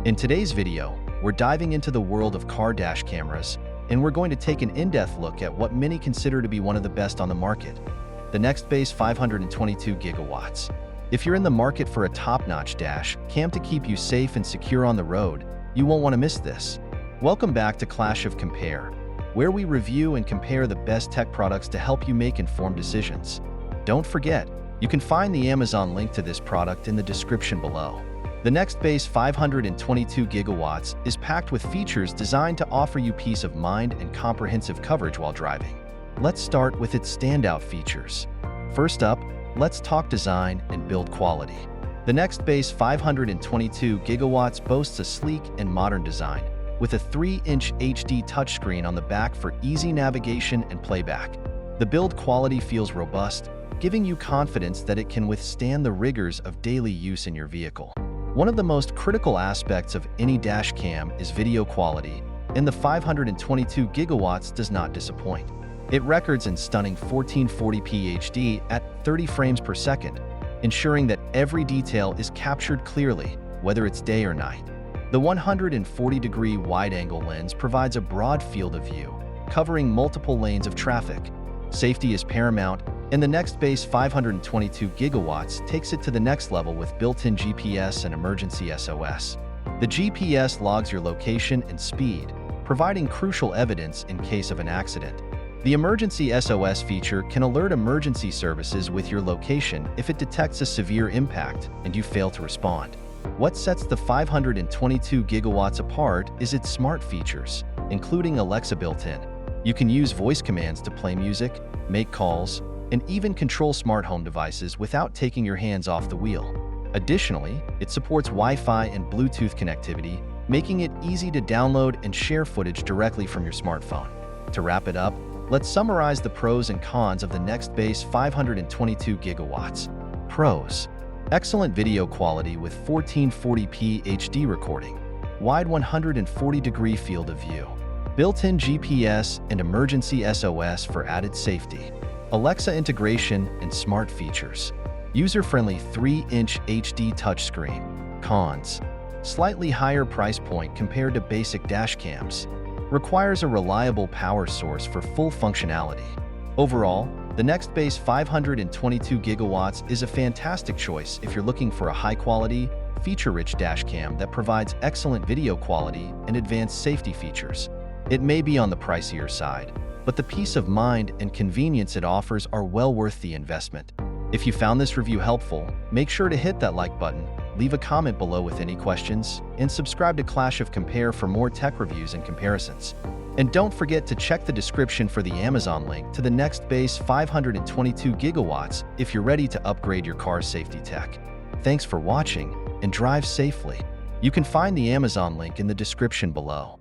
In today's video, we're diving into the world of car dash cameras, and we're going to take an in-depth look at what many consider to be one of the best on the market, the Nextbase 522GW. If you're in the market for a top-notch dash cam to keep you safe and secure on the road, you won't want to miss this. Welcome back to Clash of Compare, where we review and compare the best tech products to help you make informed decisions. Don't forget, you can find the Amazon link to this product in the description below. The Nextbase 522GW is packed with features designed to offer you peace of mind and comprehensive coverage while driving. Let's start with its standout features. First up, let's talk design and build quality. The Nextbase 522GW boasts a sleek and modern design, with a 3-inch HD touchscreen on the back for easy navigation and playback. The build quality feels robust, giving you confidence that it can withstand the rigors of daily use in your vehicle. One of the most critical aspects of any dash cam is video quality, and the 522GW does not disappoint. It records in stunning 1440p HD at 30 frames per second, ensuring that every detail is captured clearly, whether it's day or night. The 140-degree wide-angle lens provides a broad field of view, covering multiple lanes of traffic. Safety is paramount, and the Nextbase 522GW takes it to the next level with built-in GPS and Emergency SOS. The GPS logs your location and speed, providing crucial evidence in case of an accident. The Emergency SOS feature can alert emergency services with your location if it detects a severe impact and you fail to respond. What sets the 522GW apart is its smart features, including Alexa built-in. You can use voice commands to play music, make calls, and even control smart home devices without taking your hands off the wheel. Additionally, it supports Wi-Fi and Bluetooth connectivity, making it easy to download and share footage directly from your smartphone. To wrap it up, let's summarize the pros and cons of the Nextbase 522GW. Pros: excellent video quality with 1440p HD recording, wide 140-degree field of view, built-in GPS and Emergency SOS for added safety, Alexa integration and smart features, user-friendly 3-inch HD touchscreen. Cons: slightly higher price point compared to basic dash cams, requires a reliable power source for full functionality. Overall, the Nextbase 522GW is a fantastic choice if you're looking for a high-quality, feature-rich dash cam that provides excellent video quality and advanced safety features. It may be on the pricier side, but the peace of mind and convenience it offers are well worth the investment. If you found this review helpful, make sure to hit that like button, leave a comment below with any questions, and subscribe to Clash of Compare for more tech reviews and comparisons. And don't forget to check the description for the Amazon link to the Nextbase 522GW if you're ready to upgrade your car's safety tech. Thanks for watching, and drive safely. You can find the Amazon link in the description below.